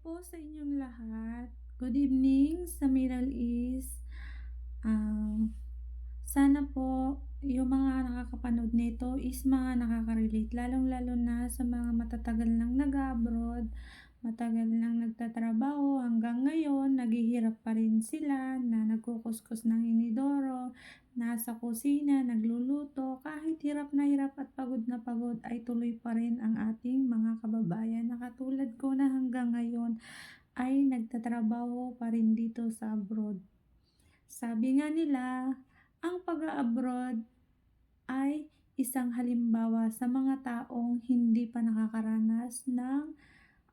po sa inyong lahat. Good evening sa Middle East. Ah, Sana po yung mga nakakapanood nito is mga nakaka-relate, lalong-lalo na sa mga matatagal nang nag-a-abroad, matagal nang nagtatrabaho, hanggang ngayon naghihirap pa rin sila na nagkukuskus ng inidoro, nasa kusina, nagluluto, kahit hirap at pagod na pagod ay tuloy pa rin ang ating mga kababayan na katulad ko na hanggang ngayon ay nagtatrabaho pa rin dito sa abroad. Sabi nga nila, ang pag-a-abroad ay isang halimbawa sa mga taong hindi pa nakakaranas ng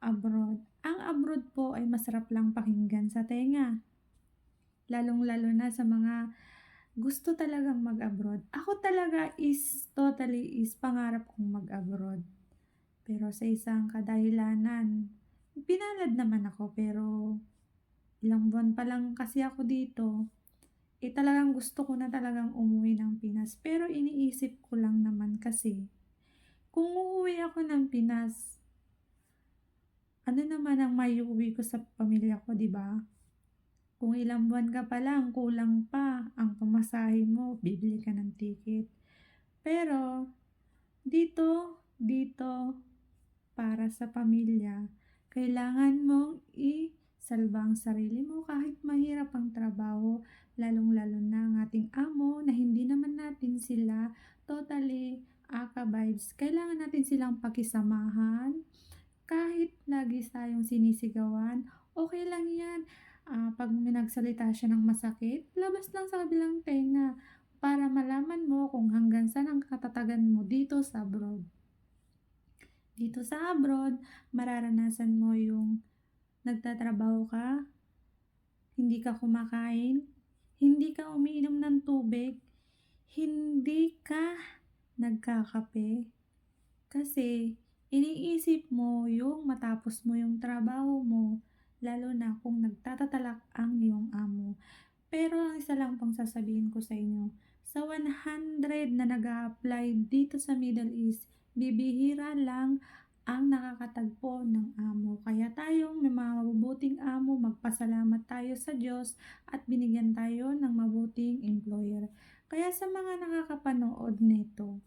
abroad. Ang abroad po ay masarap lang pakinggan sa tenga, lalong-lalo na sa mga gusto talagang mag-abroad. Ako talaga is totally is pangarap kong mag-abroad. Pero sa isang kadahilanan, pinalad naman ako, pero ilang buwan pa lang kasi ako dito, talagang gusto ko na talagang umuwi ng Pinas. Pero iniisip ko lang naman kasi, kung uuwi ako ng Pinas, ano naman ang maiuwi ko sa pamilya ko, 'di ba? Kung ilang buwan ka pa lang, kulang pa ang pamasahe mo, bibili ka ng ticket. Pero dito para sa pamilya, kailangan mong isalba ang sarili mo kahit mahirap ang trabaho, lalong-lalo na ang ating amo na hindi naman natin sila totally vibes. Kailangan natin silang pakisamahan, kahit lagi tayong sinisigawan, okay lang 'yan. 'Pag may nagsalita siya ng masakit, labas lang sa kabilang tenga para malaman mo kung hanggang saan ang katatagan mo dito sa abroad. Dito sa abroad, mararanasan mo yung nagtatrabaho ka, hindi ka kumakain, hindi ka umiinom ng tubig, hindi ka nagkakape, kasi iniisip mo yung matapos mo yung trabaho mo, lalo na kung nagtatatalak ang iyong amo. Pero ang isa lang pang sasabihin ko sa inyo, sa 100 na nag-a-apply dito sa Middle East, bibihira lang ang nakakatagpo ng amo. Kaya tayong may mga mabubuting amo, magpasalamat tayo sa Diyos at binigyan tayo ng mabuting employer. Kaya sa mga nakakapanood nito,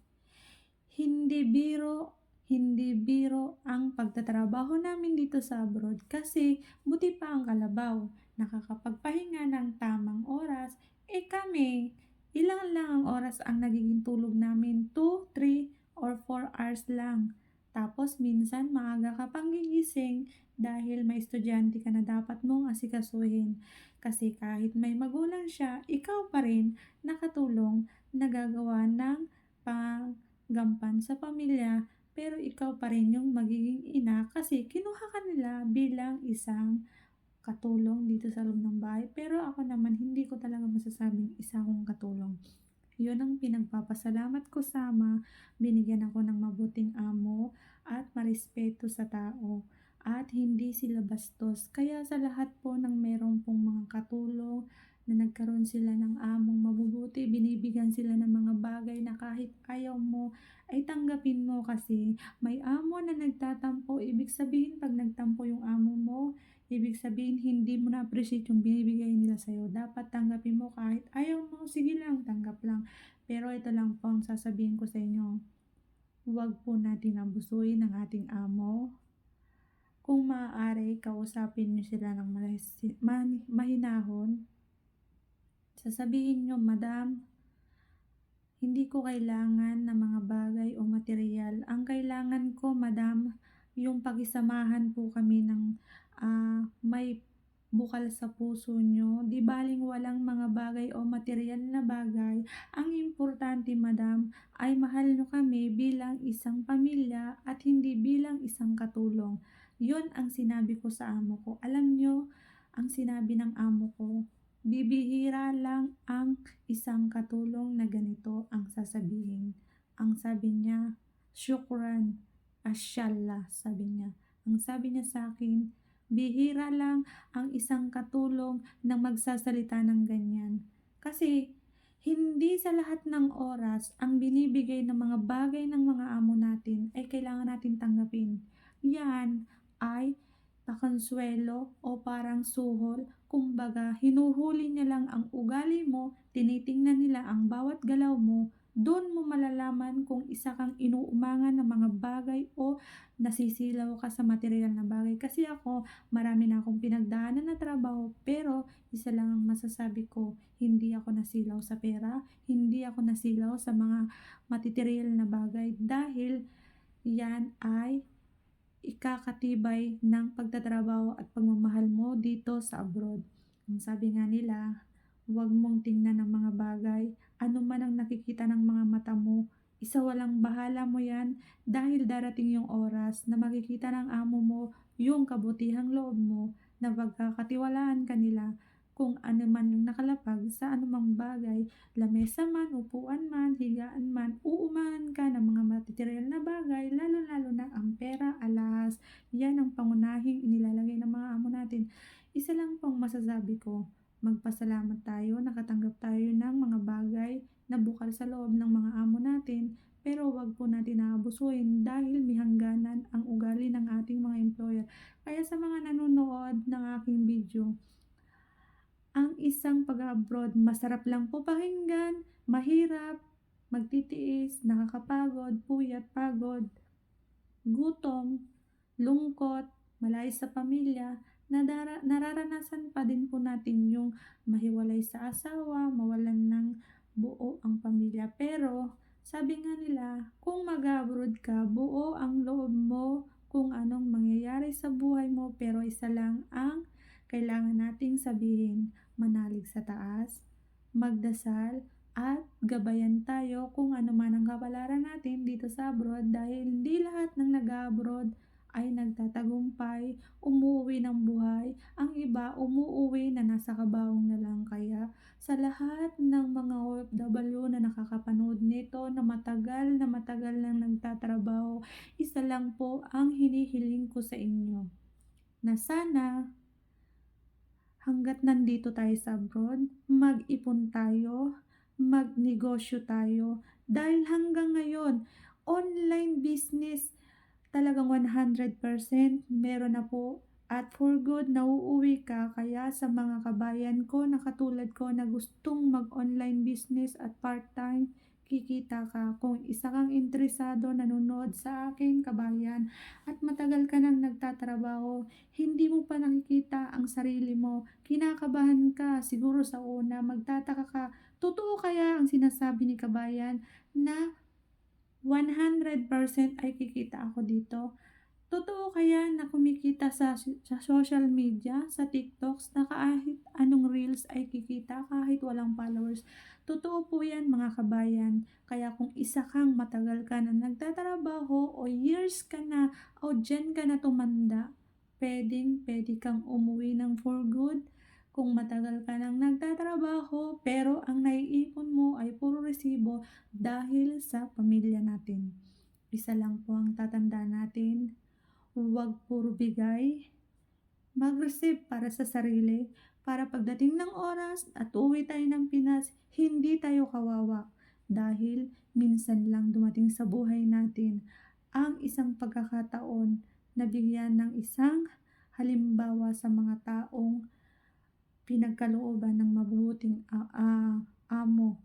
hindi biro, hindi biro ang pagtatrabaho namin dito sa abroad, kasi buti pa ang kalabaw, nakakapagpahinga ng tamang oras. Kami, ilan lang ang oras ang nagiging tulog namin, 2, 3 or 4 hours lang. Tapos minsan maaga ka pang gigising dahil may estudyante ka na dapat mong asikasuhin. Kasi kahit may magulang siya, ikaw pa rin nakatulong, nagagawa ng panggampan sa pamilya, pero ikaw pa rin yung magiging ina kasi kinuha ka nila bilang isang katulong dito sa loob ng bahay. Pero ako naman, hindi ko talaga masasabing isa akong katulong. Yun ang pinagpapasalamat ko sa Ama, binigyan ako ng mabuting amo at marespeto sa tao at hindi sila bastos. Kaya sa lahat po ng meron pong mga katulong na nagkaroon sila ng among mabubuti, binibigyan sila ng mga bagay na kahit ayaw mo ay tanggapin mo, kasi may amo na nagtatampo. Ibig sabihin, pag nagtampo yung amo mo, ibig sabihin hindi mo na-appreciate yung binibigay nila sa'yo. Dapat tanggapin mo kahit ayaw mo, sige lang, tanggap lang. Pero ito lang po ang sasabihin ko sa inyo, huwag po natin abusuin ang ating amo. Kung maaari, kausapin niyo sila ng mahinahon. Sasabihin niyo, "Madam, hindi ko kailangan ng mga bagay o materyal. Ang kailangan ko, madam, yung pakisamahan po kami ng may bukal sa puso nyo. Di baling walang mga bagay o materyal na bagay. Ang importante, madam, ay mahal nyo kami bilang isang pamilya at hindi bilang isang katulong." Yun ang sinabi ko sa amo ko. Alam nyo, ang sinabi ng amo ko, bibihira lang ang isang katulong na ganito ang sasabihin. Ang sabi niya, "Syukran, asyallah," sabi niya. Ang sabi niya sa akin, bihira lang ang isang katulong na magsasalita ng ganyan. Kasi hindi sa lahat ng oras ang binibigay ng mga bagay ng mga amo natin ay kailangan natin tanggapin. Yan ay pakonsuelo o parang suhol. Kumbaga, hinuhuli niya lang ang ugali mo, tinitingnan nila ang bawat galaw mo, doon mo malalaman kung isa kang inuumangan ng mga bagay o nasisilaw ka sa material na bagay. Kasi ako, marami na akong pinagdaanan na trabaho, pero isa lang ang masasabi ko, hindi ako nasilaw sa pera, hindi ako nasilaw sa mga material na bagay dahil yan ay ikakatibay ng pagtatrabaho at pagmamahal mo dito sa abroad. Ang sabi nga nila, huwag mong tingnan ng mga bagay, ano man ang nakikita ng mga mata mo, isawalang bahala mo yan dahil darating yung oras na makikita ng amo mo yung kabutihang loob mo na pagkakatiwalaan ka nila kung ano man yung nakalapag sa anumang bagay, lamesa man, upuan man, higaan man, uumangan ka ng mga material na bagay, lalo-lalo na ang pera, alas, yan ang pangunahing inilalagay ng mga amo natin. Isa lang pong masasabi ko, magpasalamat tayo, nakatanggap tayo ng mga bagay na bukal sa loob ng mga amo natin, pero wag po natin aabusuhin dahil may hangganan ang ugali ng ating mga employer. Kaya sa mga nanonood ng aking video, ang isang pag-abroad masarap lang po pakinggan, mahirap, magtitiis, nakakapagod, puyat, pagod, gutom, lungkot, malayo sa pamilya, nararanasan pa din po natin yung mahiwalay sa asawa, mawalan ng buo ang pamilya. Pero sabi nga nila, kung mag-abroad ka, buo ang loob mo kung anong mangyayari sa buhay mo, pero isa lang ang kailangan nating sabihin, manalig sa taas, magdasal, at gabayan tayo kung ano man ang kapalaran natin dito sa abroad dahil hindi lahat ng nag-abroad ay nagtatagumpay, umuwi ng buhay. Ang iba umuuwi na nasa kabaong na lang. Kaya sa lahat ng mga OFW na nakakapanood nito na matagal nang nagtatrabaho, isa lang po ang hinihiling ko sa inyo na sana hangga't nandito tayo sa abroad, mag-ipon tayo, magnegosyo tayo. Dahil hanggang ngayon, online business talagang 100% meron na po. At for good, nauuwi ka. Kaya sa mga kabayan ko na katulad ko na gustong mag-online business at part-time, kikita ka. Kung isa kang interesado nanonood sa akin kabayan at matagal ka nang nagtatrabaho, hindi mo pa nakikita ang sarili mo, kinakabahan ka, siguro sa una, magtataka ka, totoo kaya ang sinasabi ni kabayan na 100% ay kikita ako dito? Totoo kaya na kumikita sa social media, sa TikToks, na kahit anong reels ay kikita kahit walang followers? Totoo po yan mga kabayan. Kaya kung isa kang matagal ka na nagtatrabaho o years ka na o dyan ka na tumanda, pwede kang umuwi ng for good. Kung matagal ka nang nagtatrabaho pero ang naiipon mo ay puro resibo dahil sa pamilya natin. Isa lang po ang tatandaan natin, huwag puro bigay, mag-receive para sa sarili, para pagdating ng oras at uuwi tayo ng Pinas, hindi tayo kawawa. Dahil minsan lang dumating sa buhay natin ang isang pagkakataon na bigyan ng isang halimbawa sa mga taong pinagkalooban ng mabubuting amo.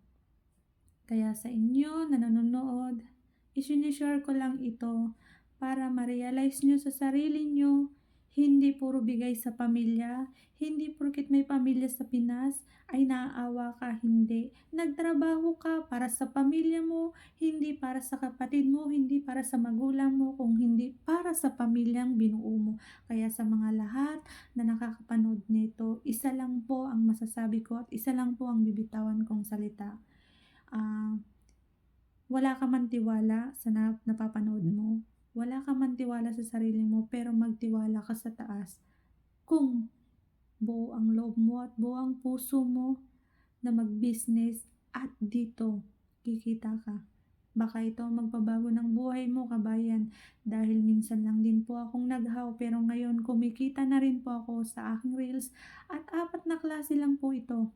Kaya sa inyo na nanonood, isinishare ko lang ito para ma-realize nyo sa sarili nyo, hindi puro bigay sa pamilya, hindi porket may pamilya sa Pinas ay naaawa ka, hindi. Nagtrabaho ka para sa pamilya mo, hindi para sa kapatid mo, hindi para sa magulang mo, kung hindi para sa pamilyang binuo mo. Kaya sa mga lahat na nakakapanood nito, isa lang po ang masasabi ko at isa lang po ang bibitawan kong salita. Wala ka man tiwala sa napapanood mo, wala ka man tiwala sa sarili mo, pero magtiwala ka sa taas. Kung buo ang loob mo at buo ang puso mo na mag-business at dito kikita ka. Baka ito ang magbabago ng buhay mo kabayan dahil minsan lang din po akong naghaw pero ngayon kumikita na rin po ako sa aking reels at 4 na klase lang po ito.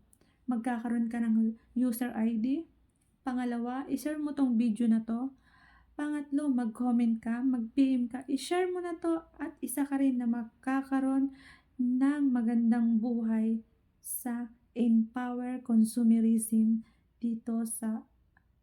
Magkakaroon ka ng user ID. Pangalawa, i-share mo tong video na to Pangatlo, mag-comment ka, mag-PM ka, i-share mo na 'to at isa ka rin na magkakaroon ng magandang buhay sa Empower Consumerism dito sa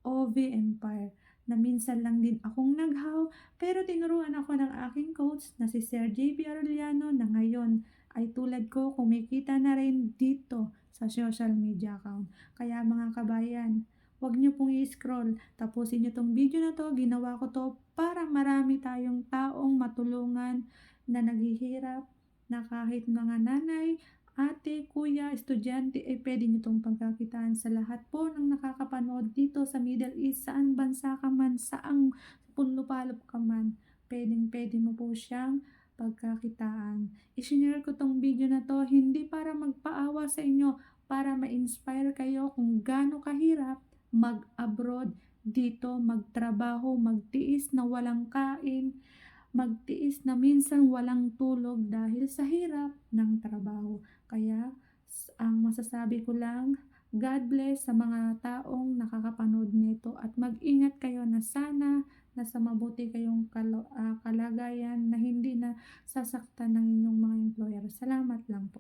OV Empire, na minsan lang din akong naghaw pero tinuruan ako ng aking coach na si Sir JB Arellano na ngayon ay tulad ko kumikita na rin dito sa social media account. Kaya mga kabayan, huwag niyo pong i-scroll, tapusin niyo 'tong video na 'to, ginawa ko 'to para marami tayong taong matulungan na naghihirap, na kahit mga nanay, ate, kuya, estudyante, eh, puwede niyo 'tong pagkakitaan sa lahat po ng nakakapanood dito sa Middle East, saang bansa ka man, saang punlupalop ka man, puwedeng-puwede mo po siyang pagkakitaan. I-shinare ko 'tong video na 'to hindi para magpaawa sa inyo, para ma-inspire kayo kung gaano kahirap mag-abroad, dito magtrabaho, magtiis na walang kain, magtiis na minsan walang tulog dahil sa hirap ng trabaho. Kaya ang masasabi ko lang, God bless sa mga taong nakakapanood nito at mag-ingat kayo na sana nasa mabuti kayong kalagayan na hindi na sasaktan ng inyong mga employer. Salamat lang po.